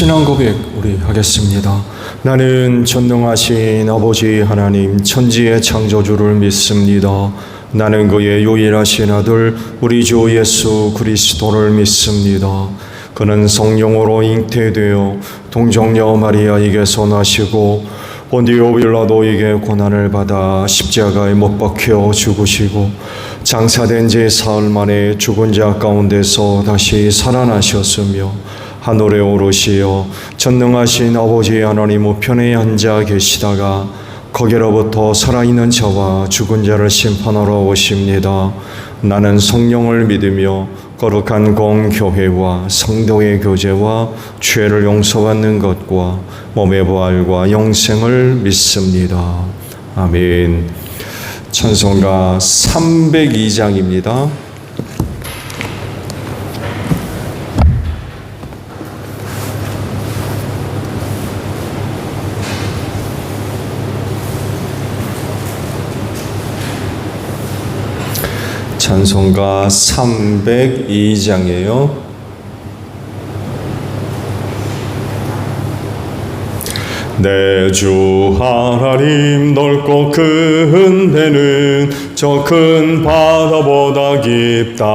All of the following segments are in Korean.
신앙 고백 우리 하겠습니다. 나는 전능하신 아버지 하나님 천지의 창조주를 믿습니다. 나는 그의 유일하신 아들 우리 주 예수 그리스도를 믿습니다. 그는 성령으로 잉태되어 동정녀 마리아에게서 나시고 본디오 빌라도에게 고난을 받아 십자가에 못 박혀 죽으시고 장사된 지 사흘 만에 죽은 자 가운데서 다시 살아나셨으며 하늘에 오르시어 전능하신 아버지 하나님 우편에 앉아 계시다가 거기로부터 살아있는 자와 죽은 자를 심판하러 오십니다. 나는 성령을 믿으며 거룩한 공교회와 성도의 교제와 죄를 용서받는 것과 몸의 부활과 영생을 믿습니다. 아멘. 찬송가 302장입니다. 찬송가 302장이에요. 내 주 하나님 넓고 큰 데는 저 큰 바다보다 깊다.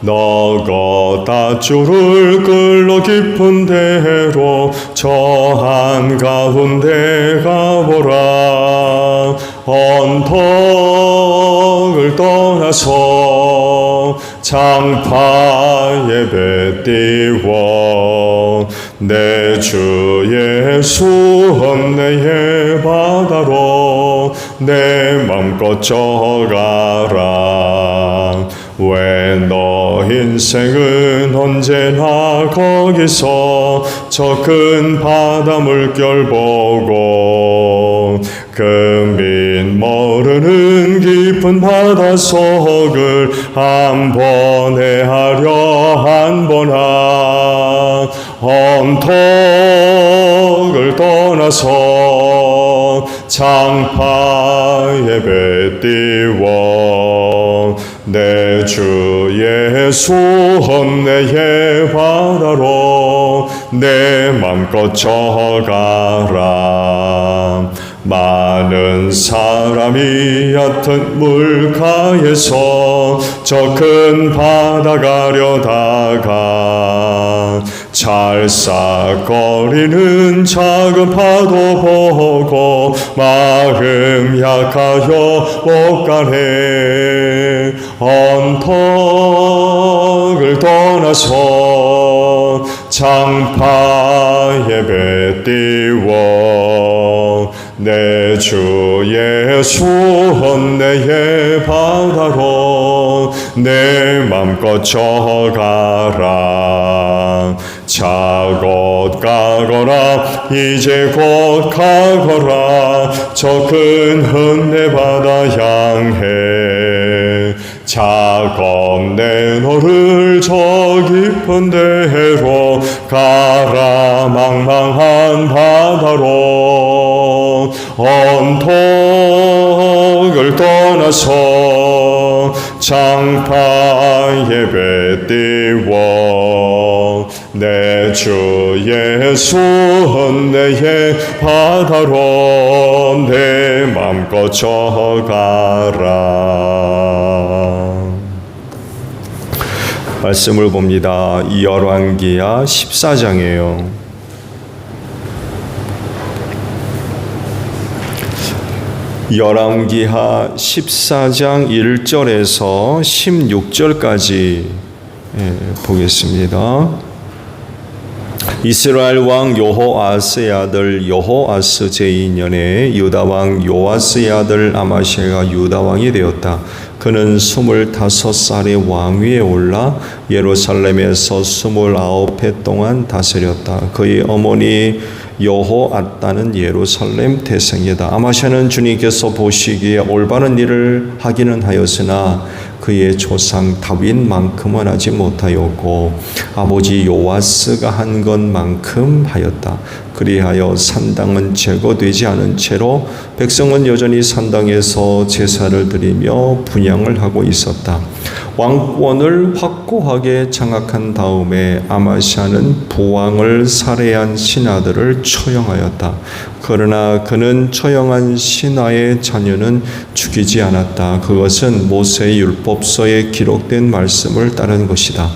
너가 닷줄을 끌러 깊은 데로 저 한가운데 가보라. 언덕을 떠나서 장파에 배 띄워 내 주 예수 은혜의 바다로 내 맘껏 져가라. 왜 너 인생은 언제나 거기서 저 큰 바다 물결 보고 금빛 모르는 깊은 바닷속을 한 번에 하려 한 번아. 언덕을 떠나서 장파에 배 띄워 내 주 예수 은혜의 바다로 내 맘껏 져가라. 많은 사람이 얕은 물가에서 저 큰 바다 가려다가 찰싹거리는 작은 파도 보고 마음 약하여 못 가네. 언덕을 떠나서 장파에 배 띄워 내 주 예수 은혜의 바다로 내 맘껏 져가라. 자 곧 가거라 이제 곧 가거라 저 큰 은혜 바다 향해. 자 건네 너를 저 깊은 데로 가라. 망망한 바다로 언덕을 떠나서 장파에 배 띄워 내 주 예수 은혜의 바다로 내 맘껏 져가라. 말씀을 봅니다. 열왕기하 14장이에요. 열왕기하 14장 1절에서 16절까지 보겠습니다. 이스라엘 왕 여호아스의 아들 여호아스 제2년에 유다 왕 요아스의 아들 아마시아가 유다 왕이 되었다. 그는 25살의 왕위에 올라 예루살렘에서 29해 동안 다스렸다. 그의 어머니 여호아따는 예루살렘 태생이다. 아마시아는 주님께서 보시기에 올바른 일을 하기는 하였으나 그의 조상 다윗만큼은 하지 못하였고 아버지 요아스가 한 것만큼 하였다. 그리하여 산당은 제거되지 않은 채로 백성은 여전히 산당에서 제사를 드리며 분향을 하고 있었다. 왕권을 확고 확고하게 장악한 다음에 아마시아는 부왕을 살해한 신하들을 처형하였다. 그러나 그는 처형한 신하의 자녀는 죽이지 않았다. 그것은 모세의 율법서에 기록된 말씀을 따른 것이다.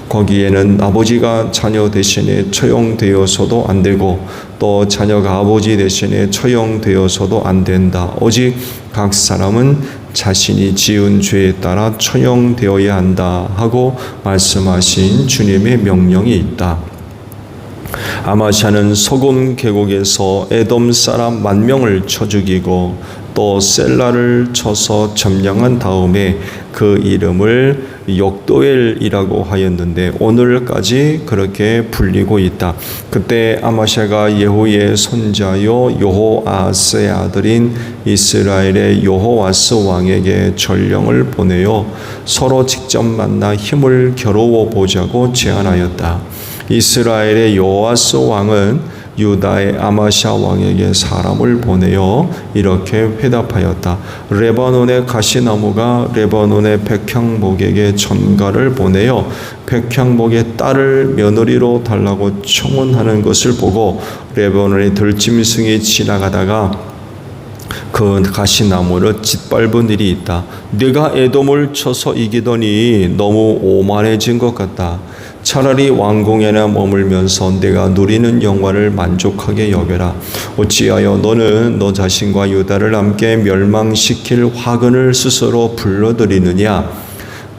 거기에는 아버지가 자녀 대신에 처형되어서도 안 되고 또 자녀가 아버지 대신에 처형되어서도 안 된다. 오직 각 사람은 자신이 지은 죄에 따라 처형되어야 한다 하고 말씀하신 주님의 명령이 있다. 아마샤는 소금 계곡에서 에돔 사람 10,000명을 쳐 죽이고 또 셀라를 쳐서 점령한 다음에 그 이름을 역도엘이라고 하였는데 오늘까지 그렇게 불리고 있다. 그때 아마샤가 예후의 손자요 여호아스의 아들인 이스라엘의 여호아스 왕에게 전령을 보내어 서로 직접 만나 힘을 겨루어 보자고 제안하였다. 이스라엘의 여호아스 왕은 유다의 아마샤 왕에게 사람을 보내어 이렇게 회답하였다. 레바논의 가시나무가 레바논의 백향목에게 전가를 보내어 백향목의 딸을 며느리로 달라고 청혼하는 것을 보고 레바논의 들짐승이 지나가다가 그 가시나무를 짓밟은 일이 있다. 네가 에돔을 쳐서 이기더니 너무 오만해진 것 같다. 차라리 왕궁에나 머물면서 내가 누리는 영광을 만족하게 여겨라. 어찌하여 너는 너 자신과 유다를 함께 멸망시킬 화근을 스스로 불러들이느냐.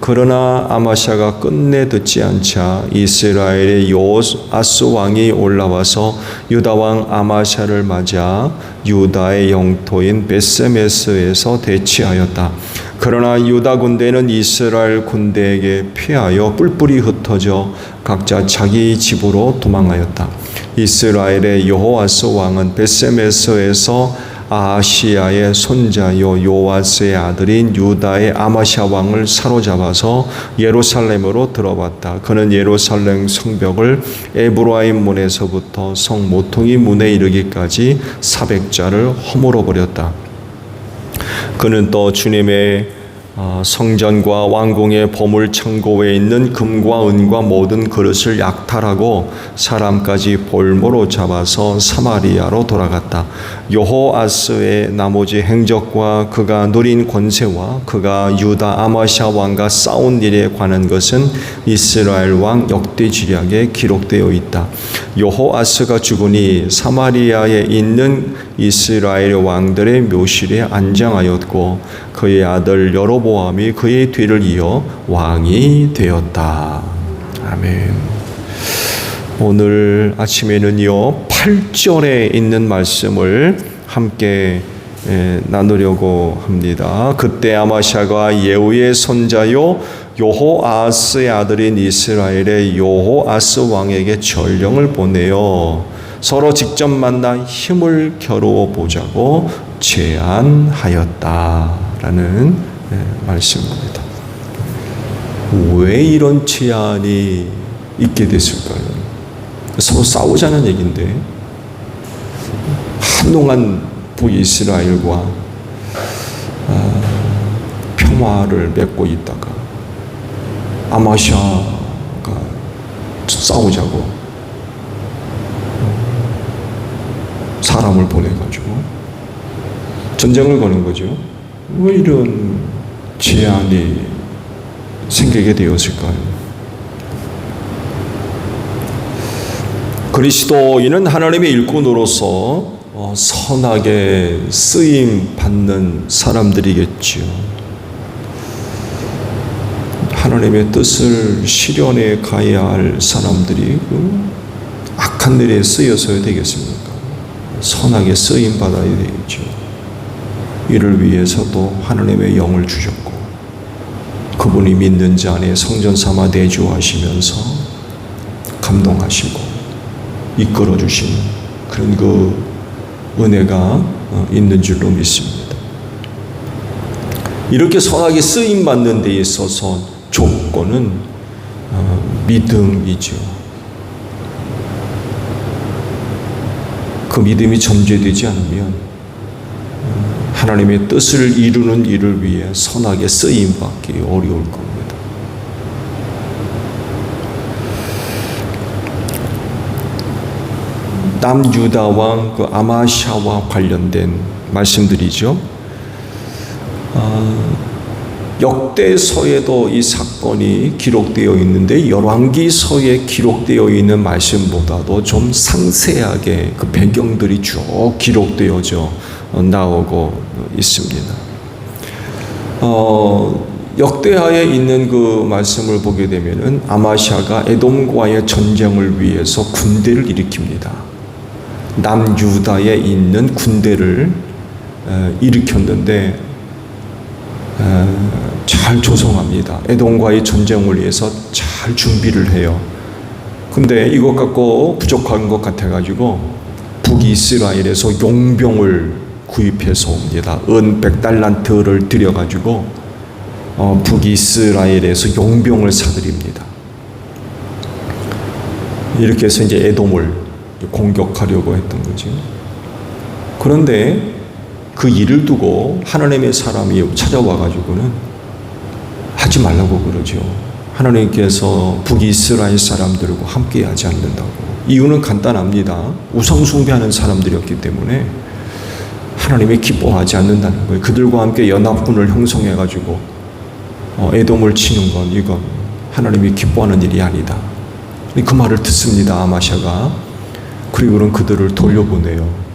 그러나 아마샤가 끝내 듣지 않자 이스라엘의 요아스 왕이 올라와서 유다 왕 아마샤를 맞아 유다의 영토인 베세메스에서 대치하였다. 그러나 유다 군대는 이스라엘 군대에게 피하여 뿔뿔이 흩어져 각자 자기 집으로 도망하였다. 이스라엘의 여호아스 왕은 베세메스에서 아하시야의 손자요 요아스의 아들인 유다의 아마샤 왕을 사로잡아서 예루살렘으로 들어왔다. 그는 예루살렘 성벽을 에브라임 문에서부터 성 모퉁이 문에 이르기까지 400자를 허물어 버렸다. 그는 또 주님의 성전과 왕궁의 보물 창고에 있는 금과 은과 모든 그릇을 약탈하고 사람까지 볼모로 잡아서 사마리아로 돌아갔다. 여호아스의 나머지 행적과 그가 누린 권세와 그가 유다 아마샤 왕과 싸운 일에 관한 것은 이스라엘 왕 역대지략에 기록되어 있다. 여호아스가 죽으니 사마리아에 있는 이스라엘 왕들의 묘실에 안장하였고 그의 아들 여로보암이 그의 뒤를 이어 왕이 되었다. 아멘. 오늘 아침에는요 8절에 있는 말씀을 함께 나누려고 합니다. 그때 아마샤가 예후의 손자요 여호아스의 아들인 이스라엘의 여호아스 왕에게 전령을 보내어 서로 직접 만나 힘을 겨루어 보자고 제안하였다라는 말씀입니다. 왜 이런 제안이 있게 됐을까요? 서로 싸우자는 얘기인데 한동안 북이스라엘과 평화를 맺고 있다가 아마샤가 싸우자고 사람을 보내가지고 전쟁을 거는 거죠. 왜 이런 제안이 생기게 되었을까요? 그리스도인은 하나님의 일꾼으로서 선하게 쓰임 받는 사람들이겠지요. 하나님의 뜻을 실현해 가야 할 사람들이 악한 일에 쓰여서야 되겠습니까? 선하게 쓰임 받아야 되겠죠. 이를 위해서도 하나님의 영을 주셨고 그분이 믿는 자 안에 성전 삼아 내주하시면서 감동하시고 이끌어 주시는 그런 그 은혜가 있는 줄로 믿습니다. 이렇게 선하게 쓰임 받는 데 있어서 조건은 믿음이죠. 그 믿음이 전제되지 않으면 하나님의 뜻을 이루는 일을 위해 선하게 쓰임 받기 어려울 겁니다. 남유다 왕 그 아마샤와 관련된 말씀들이죠. 역대서에도 이 사건이 기록되어 있는데 열왕기서에 기록되어 있는 말씀보다도 좀 상세하게 그 배경들이 쭉 기록되어져 나오고 있습니다. 역대하에 있는 그 말씀을 보게 되면은 아마샤가 에돔과의 전쟁을 위해서 군대를 일으킵니다. 남유다에 있는 군대를 일으켰는데 잘 조성합니다. 에돔과의 전쟁을 위해서 잘 준비를 해요. 근데 이것 갖고 부족한 것 같아가지고 북이스라엘에서 용병을 구입해서 옵니다. 은 100달란트를 들여가지고 북이스라엘에서 용병을 사들입니다. 이렇게 해서 이제 에돔을 공격하려고 했던 거죠. 그런데 그 일을 두고 하나님의 사람이 찾아와가지고는 하지 말라고 그러죠. 하나님께서 북이스라엘 사람들과 함께 하지 않는다고. 이유는 간단합니다. 우상숭배하는 사람들이었기 때문에 하나님이 기뻐하지 않는다는 거예요. 그들과 함께 연합군을 형성해가지고 에돔을 치는 건 이건 하나님이 기뻐하는 일이 아니다. 그 말을 듣습니다. 아마샤가. 그리고는 그들을 돌려보내요.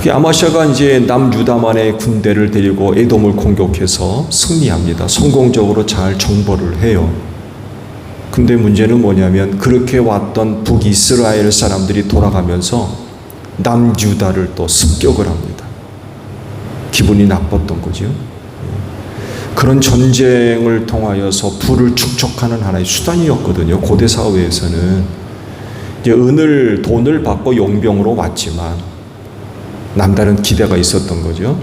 아마샤가 이제 남유다만의 군대를 데리고 에돔을 공격해서 승리합니다. 성공적으로 잘 정벌을 해요. 근데 문제는 뭐냐면 그렇게 왔던 북이스라엘 사람들이 돌아가면서 남유다를 또 습격을 합니다. 기분이 나빴던 거죠. 그런 전쟁을 통하여서 부를 축적하는 하나의 수단이었거든요. 고대 사회에서는 이제 돈을 받고 용병으로 왔지만 남다른 기대가 있었던 거죠.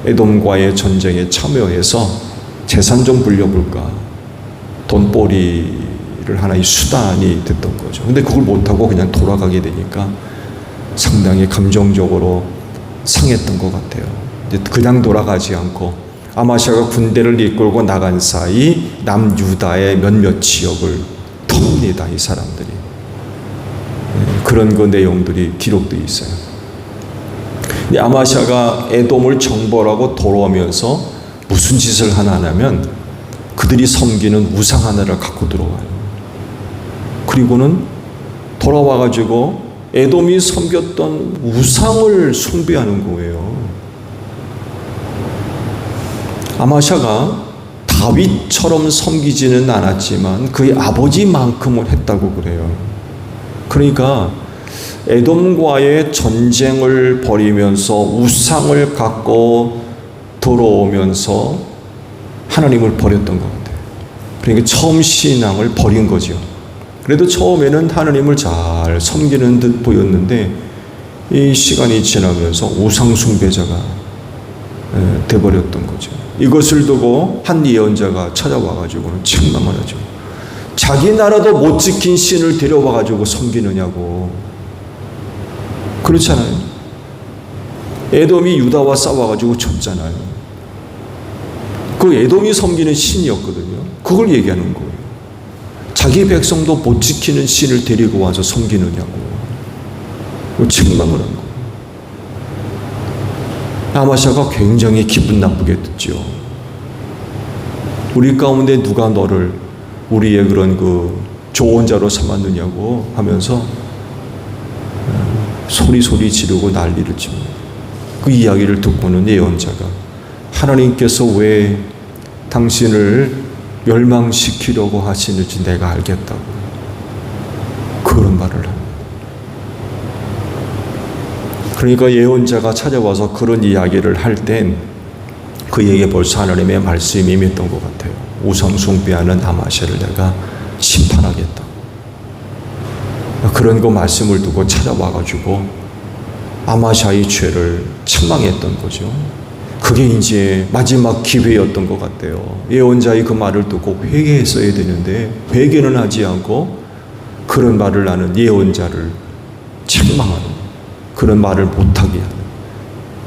에돔과의 전쟁에 참여해서 재산 좀 불려볼까. 돈벌이를 하나의 수단이 됐던 거죠. 근데 그걸 못하고 그냥 돌아가게 되니까 상당히 감정적으로 상했던 것 같아요. 그냥 돌아가지 않고 아마샤가 군대를 이끌고 나간 사이 남유다의 몇몇 지역을 텁니다. 이 사람들이. 그런 그 내용들이 기록되어 있어요. 아마샤가 에돔을 정벌하고 돌아오면서 무슨 짓을 하냐면 그들이 섬기는 우상 하나를 갖고 들어와요. 그리고는 돌아와가지고 에돔이 섬겼던 우상을 숭배하는 거예요. 아마샤가 다윗처럼 섬기지는 않았지만 그의 아버지만큼은 했다고 그래요. 그러니까 에돔과의 전쟁을 벌이면서 우상을 갖고 들어오면서 하나님을 버렸던 것 같아요. 그러니까 처음 신앙을 버린 거죠. 그래도 처음에는 하나님을 잘 섬기는 듯 보였는데 이 시간이 지나면서 우상 숭배자가 돼버렸던 거죠. 이것을 두고 한 예언자가 찾아와가지고는 책망을 하죠. 자기 나라도 못 지킨 신을 데려와가지고 섬기느냐고. 그렇잖아요. 에돔이 유다와 싸워가지고 졌잖아요. 그 에돔이 섬기는 신이었거든요. 그걸 얘기하는 거예요. 자기 백성도 못 지키는 신을 데리고 와서 섬기느냐고. 책망을 한 거예요. 아마샤가 굉장히 기분 나쁘게 듣죠. 우리 가운데 누가 너를 우리의 그런 그 조언자로 삼았느냐고 하면서 소리 지르고 난리를 칩니다. 그 이야기를 듣고는 예언자가 하나님께서 왜 당신을 멸망시키려고 하시는지 내가 알겠다고 그런 말을 합니다. 그러니까 예언자가 찾아와서 그런 이야기를 할 땐 그에게 벌써 하나님의 말씀이 임했던 것 같아요. 우상 숭배하는 아마샤를 내가 심판하겠다. 그런 그 말씀을 두고 찾아와가지고 아마샤의 죄를 책망했던 거죠. 그게 이제 마지막 기회였던 것 같아요. 예언자의 그 말을 듣고 회개했어야 되는데 회개는 하지 않고 그런 말을 하는 예언자를 책망하는, 그런 말을 못하게 하는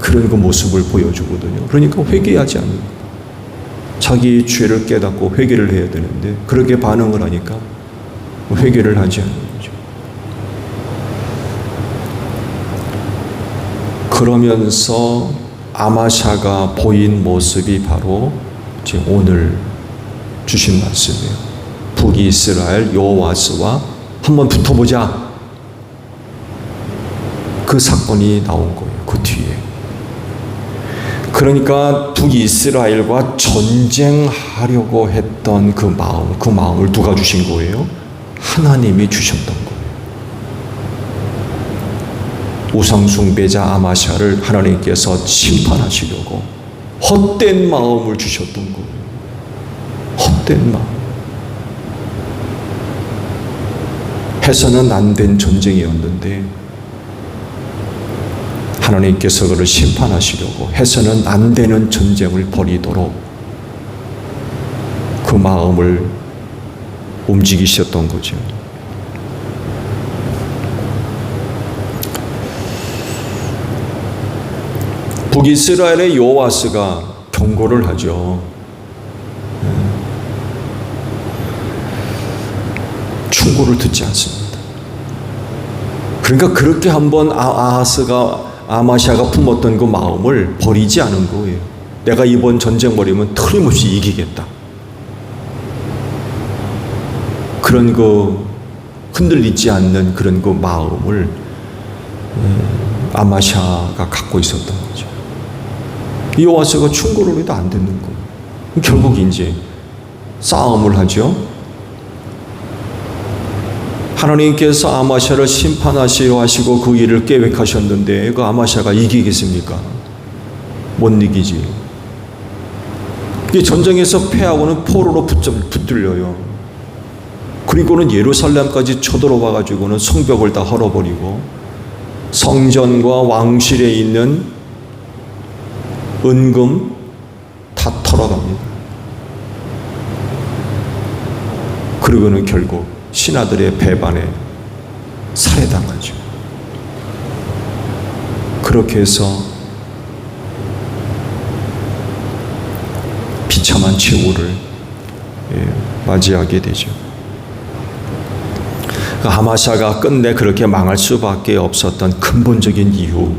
그런 그 모습을 보여주거든요. 그러니까 회개하지 않는 거예요. 자기 죄를 깨닫고 회개를 해야 되는데 그렇게 반응을 하니까 회개를 하지 않는 거죠. 그러면서 아마샤가 보인 모습이 바로 이제 오늘 주신 말씀이에요. 북이스라엘 여호와스와 한번 붙어보자. 그 사건이 나온 거예요. 그 뒤에. 그러니까 북이스라엘과 전쟁하려고 했던 그 마음을 누가 주신 거예요? 하나님이 주셨던 거예요. 우상숭배자 아마샤를 하나님께서 심판하시려고 헛된 마음을 주셨던 거예요. 헛된 마음. 해서는 안 된 전쟁이었는데 하나님께서 그를 심판하시려고 해서는 안 되는 전쟁을 벌이도록 그 마음을 움직이셨던 거죠. 북이스라엘의 여호와스가 경고를 하죠. 충고를 듣지 않습니다. 그러니까 그렇게 한번 아마샤가 품었던 그 마음을 버리지 않은 거예요. 내가 이번 전쟁 벌이면 틀림없이 이기겠다. 그런 그 흔들리지 않는 그런 그 마음을 아마샤가 갖고 있었던 거죠. 여호와스가 충고를 해도 안 듣는 거예요. 결국 이제 싸움을 하죠. 하나님께서 아마샤를 심판하시려 하시고 그 일을 계획하셨는데 그 아마샤가 이기겠습니까? 못 이기지. 이 전쟁에서 패하고는 포로로 붙들려요. 그리고는 예루살렘까지 쳐들어와 가지고는 성벽을 다 헐어버리고 성전과 왕실에 있는 은금 다 털어갑니다. 그리고는 결국 신하들의 배반에 살해당하죠. 그렇게 해서 비참한 최후를 맞이하게 되죠. 아마샤가 끝내 그렇게 망할 수밖에 없었던 근본적인 이유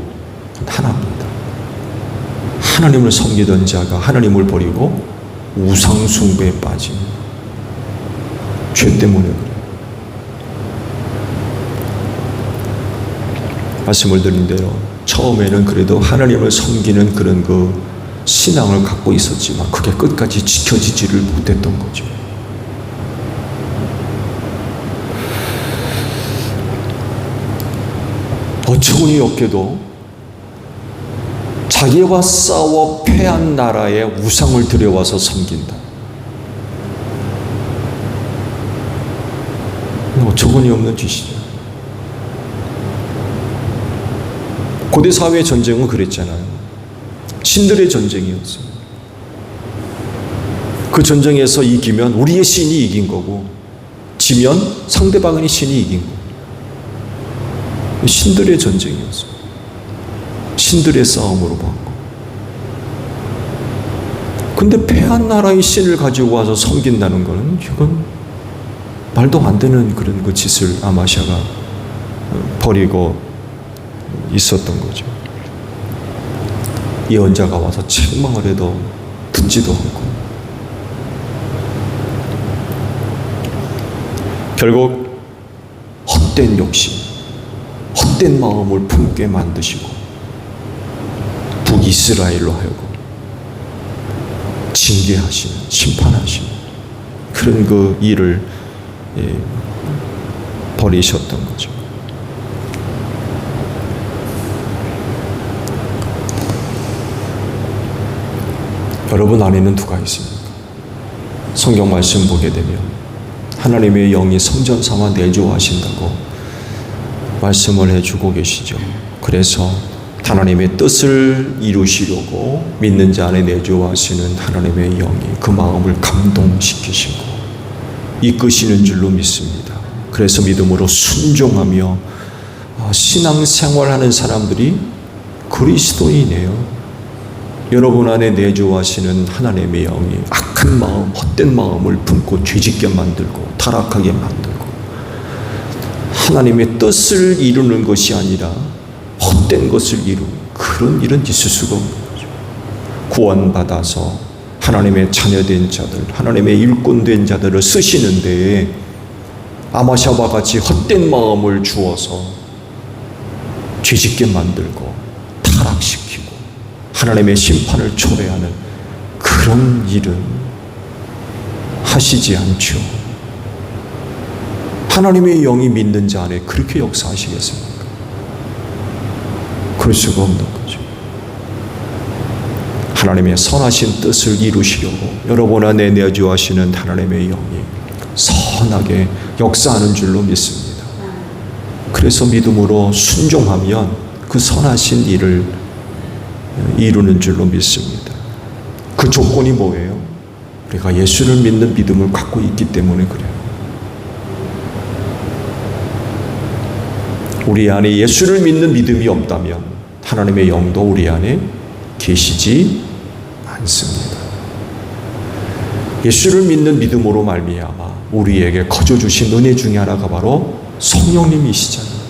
하나입니다. 하나님을 섬기던 자가 하나님을 버리고 우상 숭배에 빠진 죄 때문에 그래요. 말씀을 드린 대로 처음에는 그래도 하나님을 섬기는 그런 그 신앙을 갖고 있었지만 그게 끝까지 지켜지지를 못했던 거죠. 어처구니 없게도 자기와 싸워 패한 나라의 우상을 들여와서 섬긴다. 어처구니 없는 짓이죠. 고대 사회의 전쟁은 그랬잖아요. 신들의 전쟁이었어요. 그 전쟁에서 이기면 우리의 신이 이긴 거고 지면 상대방의 신이 이긴 거고 신들의 전쟁이었어요. 신들의 싸움으로 봤고. 근데 패한 나라의 신을 가지고 와서 섬긴다는 것은 이건 말도 안 되는 그런 그 짓을 아마샤가 벌이고 있었던 거죠. 예언자가 와서 책망을 해도 듣지도 않고 결국 헛된 욕심, 헛된 마음을 품게 만드시고 북이스라엘로 하여금 징계하시는, 심판하시는 그런 그 일을 벌이셨던 거죠. 여러분 안에는 누가 있습니까? 성경 말씀 보게 되면 하나님의 영이 성전 삼아 내주하신다고 말씀을 해주고 계시죠. 그래서 하나님의 뜻을 이루시려고 믿는 자 안에 내주하시는 하나님의 영이 그 마음을 감동시키시고 이끄시는 줄로 믿습니다. 그래서 믿음으로 순종하며 신앙생활하는 사람들이 그리스도인이에요. 여러분 안에 내주하시는 하나님의 영이 악한 마음, 헛된 마음을 품고 죄짓게 만들고 타락하게 만들고 하나님의 뜻을 이루는 것이 아니라 헛된 것을 이루는 그런 일은 있을 수가 없는 거죠. 구원받아서 하나님의 자녀된 자들, 하나님의 일꾼된 자들을 쓰시는데 아마샤와 같이 헛된 마음을 주어서 죄짓게 만들고 타락시키고 하나님의 심판을 초래하는 그런 일은 하시지 않죠. 하나님의 영이 믿는 자 안에 그렇게 역사하시겠습니까? 그럴 수가 없는 거죠. 하나님의 선하신 뜻을 이루시려고 여러분 안에 내주하시는 하나님의 영이 선하게 역사하는 줄로 믿습니다. 그래서 믿음으로 순종하면 그 선하신 일을 이루는 줄로 믿습니다. 그 조건이 뭐예요? 우리가 예수를 믿는 믿음을 갖고 있기 때문에 그래요. 우리 안에 예수를 믿는 믿음이 없다면 하나님의 영도 우리 안에 계시지 않습니다. 예수를 믿는 믿음으로 말미암아 우리에게 거저 주신 은혜 중에 하나가 바로 성령님이시잖아요.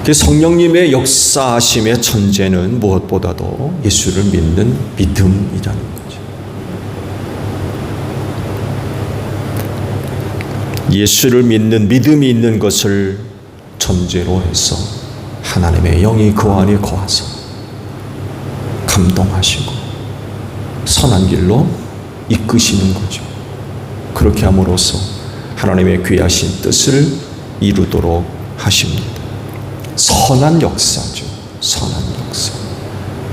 그 성령님의 역사하심의 천재는 무엇보다도 예수를 믿는 믿음이라는 거죠. 예수를 믿는 믿음이 있는 것을 전제로 해서 하나님의 영이 그 안에 거하서 감동하시고 선한 길로 이끄시는 거죠. 그렇게 함으로써 하나님의 귀하신 뜻을 이루도록 하십니다. 선한 역사죠. 선한 역사.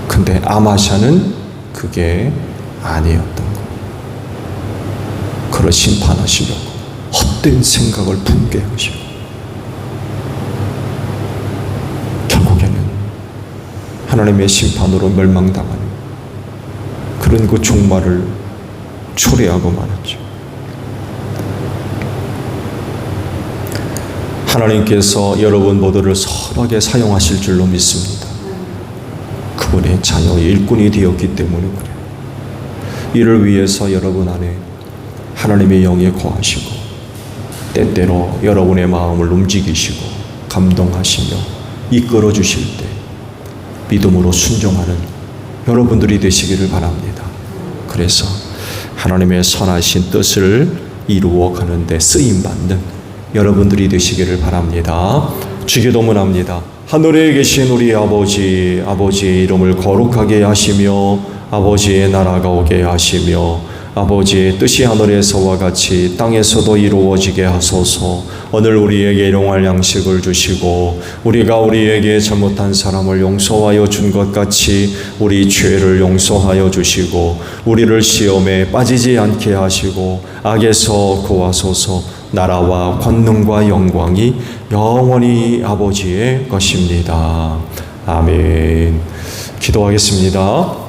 근데 아마샤는 그게 아니었던 거예요. 그를 심판하시려고 헛된 생각을 품게 하시고 결국에는 하나님의 심판으로 멸망당하는 그런 그 종말을 초래하고 말았죠. 하나님께서 여러분 모두를 선하게 사용하실 줄로 믿습니다. 그분의 자녀의 일꾼이 되었기 때문에 그래요. 이를 위해서 여러분 안에 하나님의 영이 거하시고 때때로 여러분의 마음을 움직이시고 감동하시며 이끌어 주실 때 믿음으로 순종하는 여러분들이 되시기를 바랍니다. 그래서 하나님의 선하신 뜻을 이루어 가는데 쓰임받는 여러분들이 되시기를 바랍니다. 주기도문합니다. 하늘에 계신 우리 아버지, 아버지의 이름을 거룩하게 하시며 아버지의 나라가 오게 하시며 아버지의 뜻이 하늘에서와 같이 땅에서도 이루어지게 하소서. 오늘 우리에게 일용할 양식을 주시고 우리가 우리에게 잘못한 사람을 용서하여 준 것 같이 우리 죄를 용서하여 주시고 우리를 시험에 빠지지 않게 하시고 악에서 구하소서. 나라와 권능과 영광이 영원히 아버지의 것입니다. 아멘. 기도하겠습니다.